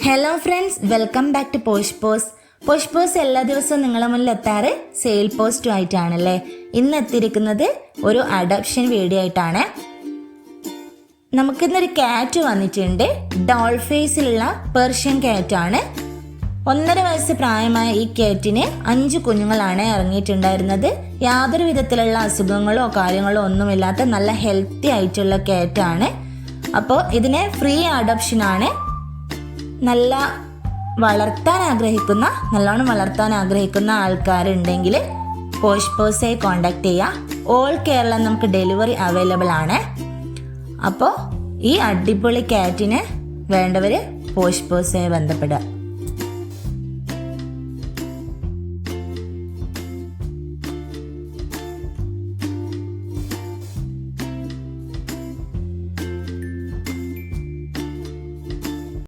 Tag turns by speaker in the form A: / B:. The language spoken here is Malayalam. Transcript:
A: Hello friends, welcome back to posh pose. Posh pose എല്ലാ ദിവസവും നിങ്ങളെ മുന്നിൽ എത്താറ് സെയിൽ പോസ്റ്റും ആയിട്ടാണല്ലേ. ഇന്ന് എത്തിയിരിക്കുന്നത് ഒരു അഡോപ്ഷൻ വീഡിയോ ആയിട്ടാണ്. നമുക്കിന്നൊരു ക്യാറ്റ് വന്നിട്ടുണ്ട്. Doll ഫേസിലുള്ള Persian ക്യാറ്റാണ്. 1.5 വയസ്സ് പ്രായമായ ഈ ക്യാറ്റിന് 5 കുഞ്ഞുങ്ങളാണ് ഇറങ്ങിയിട്ടുണ്ടായിരുന്നത്. യാതൊരു വിധത്തിലുള്ള അസുഖങ്ങളോ കാര്യങ്ങളോ ഒന്നുമില്ലാത്ത നല്ല ഹെൽത്തി ആയിട്ടുള്ള ക്യാറ്റാണ്. അപ്പോൾ ഇതിന് ഫ്രീ അഡോപ്ഷനാണ്. നല്ലോണം വളർത്താൻ ആഗ്രഹിക്കുന്ന ആൾക്കാരുണ്ടെങ്കിൽ പോഷ് പോസെ കോണ്ടാക്ട് ചെയ്യുക. ഓൾ കേരള നമുക്ക് ഡെലിവറി അവൈലബിൾ ആണ്. അപ്പോൾ ഈ അടിപൊളി ക്യാറ്റിനെ വേണ്ടവർ പോഷ് പോസെ ബന്ധപ്പെടുക.